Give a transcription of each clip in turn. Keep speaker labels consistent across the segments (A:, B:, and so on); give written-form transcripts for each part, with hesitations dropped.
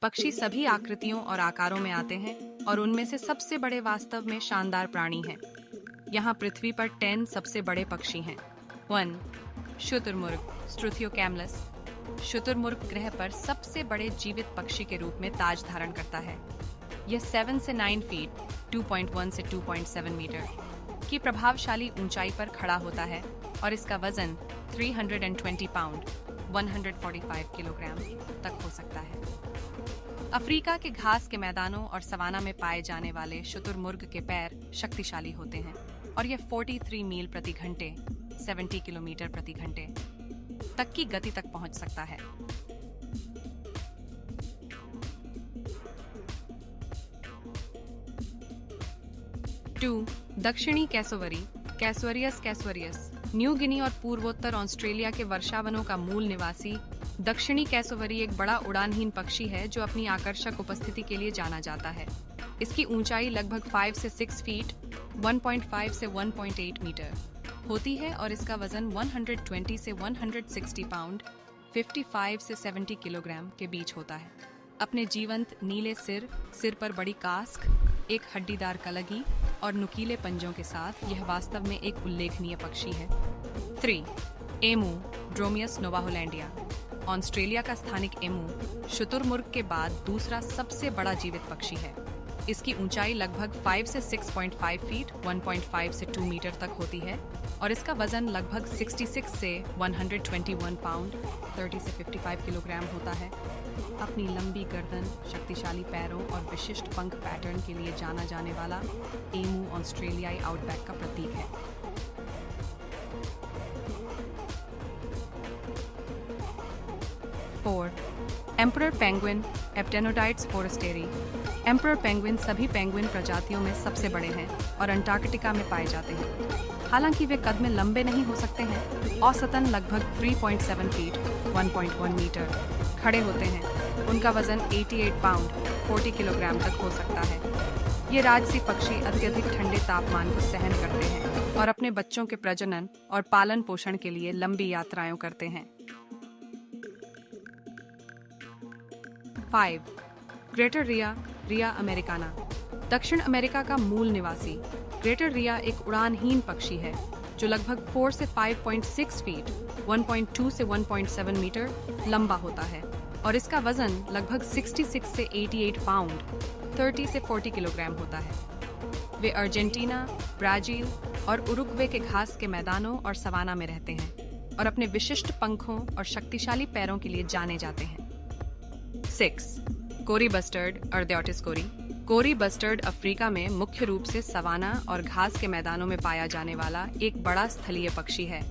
A: पक्षी सभी आकृतियों और आकारों में आते हैं और उनमें से सबसे बड़े वास्तव में शानदार प्राणी हैं। यहाँ पृथ्वी पर 10 सबसे बड़े पक्षी हैं। 1. शुतुरमुर्ग स्ट्रुथियोकैमलस। शुतुरमुर्ग ग्रह पर सबसे बड़े जीवित पक्षी के रूप में ताज धारण करता है। यह 7 से 9 फीट 2.1 से 2.7 मीटर की प्रभावशाली ऊंचाई पर खड़ा होता है और इसका वजन 320 पाउंड 145 किलोग्राम तक हो सकता है। अफ्रीका के घास के मैदानों और सवाना में पाए जाने वाले शुतुरमुर्ग के पैर शक्तिशाली होते हैं और यह 43 मील प्रति घंटे 70 किलोमीटर प्रति घंटे तक की गति तक पहुंच सकता है। टू दक्षिणी कैसोवरी कैसोरियस कैसोरियस। न्यू गिनी और पूर्वोत्तर ऑस्ट्रेलिया के वर्षावनों का मूल निवासी दक्षिणी कैसोवरी एक बड़ा उड़ानहीन पक्षी है जो अपनी आकर्षक उपस्थिति के लिए जाना जाता है। इसकी ऊंचाई लगभग 5 से 6 फीट 1.5 से 1.8 मीटर होती है और इसका वजन 120 से 160 पाउंड 55 से 70 किलोग्राम के बीच होता है। अपने जीवंत नीले सिर पर बड़ी कास्क, एक हड्डीदार कलगी और नुकीले पंजों के साथ यह वास्तव में एक उल्लेखनीय पक्षी है। 3. एमू ड्रोमियस नोवाहोलैंडिया। ऑस्ट्रेलिया का स्थानिक एमू शुतुरमुर्ग के बाद दूसरा सबसे बड़ा जीवित पक्षी है। इसकी ऊंचाई लगभग 5 से 6.5 फीट 1.5 से 2 मीटर तक होती है और इसका वजन लगभग 66 से 121 पाउंड 30 से 55 किलोग्राम होता है। अपनी लंबी गर्दन, शक्तिशाली पैरों और विशिष्ट पंख पैटर्न के लिए जाना जाने वाला एमू ऑस्ट्रेलियाई आउटबैक का प्रतीक है। Emperor penguin Aptenodytes forsteri. Emperor penguin सभी पेंगुइन प्रजातियों में सबसे बड़े हैं और अंटार्कटिका में पाए जाते हैं। हालांकि वे कद में लंबे नहीं हो सकते हैं, औसतन लगभग 3.7 फीट 1.1 मीटर खड़े होते हैं। उनका वजन 88 पाउंड 40 किलोग्राम तक हो सकता है। ये राजसी पक्षी अत्यधिक ठंडे तापमान को सहन करते हैं और अपने बच्चों के प्रजनन और पालन पोषण के लिए लंबी यात्राएं करते हैं। 5. ग्रेटर रिया अमेरिकाना। दक्षिण अमेरिका का मूल निवासी ग्रेटर रिया एक उड़ानहीन पक्षी है जो लगभग 4 से 5.6 फीट 1.2 से 1.7 मीटर लंबा होता है और इसका वजन लगभग 66 से 88 पाउंड 30 से 40 किलोग्राम होता है। वे अर्जेंटीना, ब्राजील और उरुग्वे के घास के मैदानों और सवाना में रहते हैं और अपने विशिष्ट पंखों और शक्तिशाली पैरों के लिए जाने जाते हैं। 6. कोरी बस्टर्ड अर्देओटिस कोरी। कोरी बस्टर्ड अफ्रीका में मुख्य रूप से सवाना और घास के मैदानों में पाया जाने वाला एक बड़ा स्थलीय पक्षी है।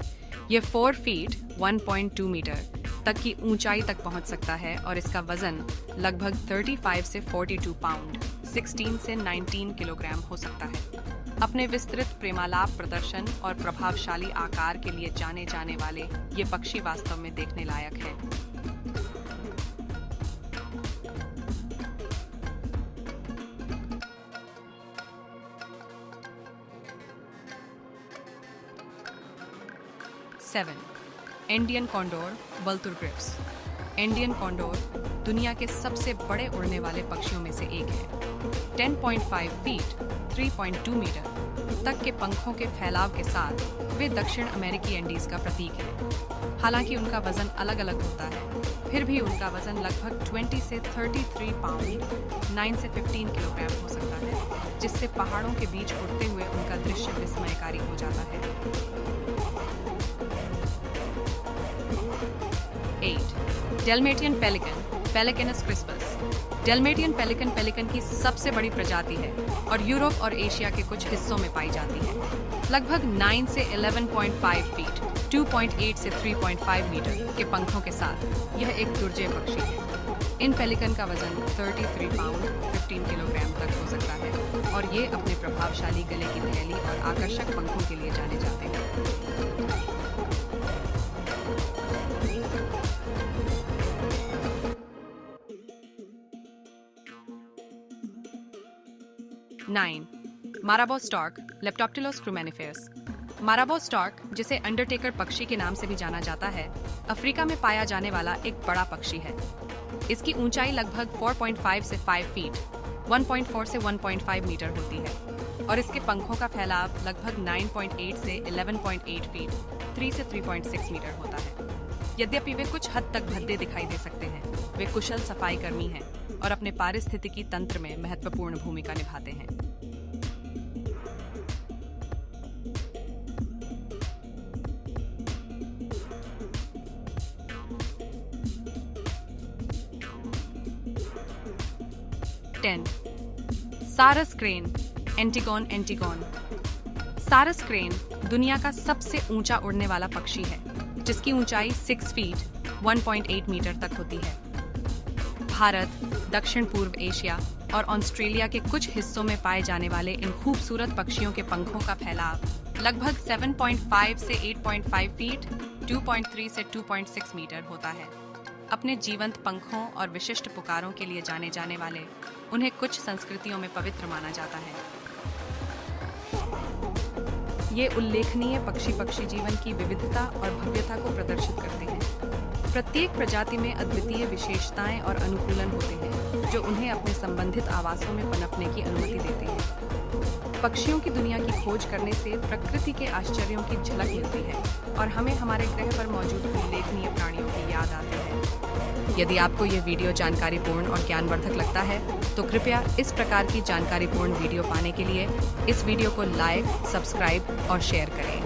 A: यह 4 फीट 1.2 मीटर तक की ऊंचाई तक पहुंच सकता है और इसका वजन लगभग 35 से 42 पाउंड 16 से 19 किलोग्राम हो सकता है। अपने विस्तृत प्रेमालाप प्रदर्शन और प्रभावशाली आकार के लिए जाने जाने वाले ये पक्षी वास्तव में देखने लायक है। Indian condor Vultur gryphus. Indian condor दुनिया के सबसे बड़े उड़ने वाले पक्षियों में से एक है। 10.5 फीट 3.2 मीटर तक के पंखों के फैलाव के साथ वे दक्षिण अमेरिकी एंडीज का प्रतीक है। हालांकि उनका वजन अलग अलग होता है, फिर भी उनका वजन लगभग 20 से 33 पाउंड 9 से 15 किलोग्राम हो सकता है, जिससे पहाड़ों के बीच उड़ते हुए उनका दृश्य विस्मयकारी हो जाता है। 8. डेल्मेटियन पेलिकन पेलिकनस क्रिस्पस। डेल्मेटियन पेलिकन पेलिकन की सबसे बड़ी प्रजाति है और यूरोप और एशिया के कुछ हिस्सों में पाई जाती है। लगभग 9 से 11.5 फीट 2.8 से 3.5 मीटर के पंखों के साथ यह एक दुर्जय पक्षी है। इन पेलिकन का वजन 33 पाउंड 15 किलोग्राम तक हो सकता है और ये अपने प्रभावशाली गले की थैली और आकर्षक पंखों के लिए जाने जाते हैं। 9. माराबो स्टॉर्क लेप्टोप्टिलोस क्रूमेनिफेरस। माराबो स्टॉर्क, जिसे अंडरटेकर पक्षी के नाम से भी जाना जाता है, अफ्रीका में पाया जाने वाला एक बड़ा पक्षी है। इसकी ऊंचाई लगभग 4.5 से 5 फीट, 1.4 से 1.5 मीटर होती है और इसके पंखों का फैलाव लगभग 9.8 से 11.8 फीट, 3 से 3.6 मीटर होता है। यद्यपि वे कुछ हद तक भद्दे दिखाई दे सकते हैं, वे कुशल सफाई कर्मी हैं और अपने पारिस्थितिकी तंत्र में महत्वपूर्ण भूमिका निभाते हैं। सारस क्रेन, एंटिगोन एंटिगोन। सारस क्रेन दुनिया का सबसे ऊंचा उड़ने वाला पक्षी है, जिसकी ऊंचाई 6 फीट 1.8 मीटर तक होती है। भारत, दक्षिण पूर्व एशिया और ऑस्ट्रेलिया के कुछ हिस्सों में पाए जाने वाले इन खूबसूरत पक्षियों के पंखों का फैलाव लगभग 7.5 से 8.5 फीट, 2.3 से 2.6 मीटर होता है। अपने जीवंत पंखों और विशिष्ट पुकारों के लिए जाने जाने वाले उन्हें कुछ संस्कृतियों में पवित्र माना जाता है। ये उल्लेखनीय पक्षी जीवन की विविधता और भव्यता को प्रदर्शित करते हैं। प्रत्येक प्रजाति में अद्वितीय विशेषताएं और अनुकूलन होते हैं, जो उन्हें अपने संबंधित आवासों में पनपने की अनुमति देते हैं। पक्षियों की दुनिया की खोज करने से प्रकृति के आश्चर्यों की झलक मिलती है और हमें हमारे ग्रह पर मौजूद उल्लेखनीय प्राणियों की याद आती है। यदि आपको ये वीडियो जानकारीपूर्ण और ज्ञानवर्धक लगता है, तो कृपया इस प्रकार की जानकारीपूर्ण वीडियो पाने के लिए इस वीडियो को लाइक, सब्सक्राइब और शेयर करें।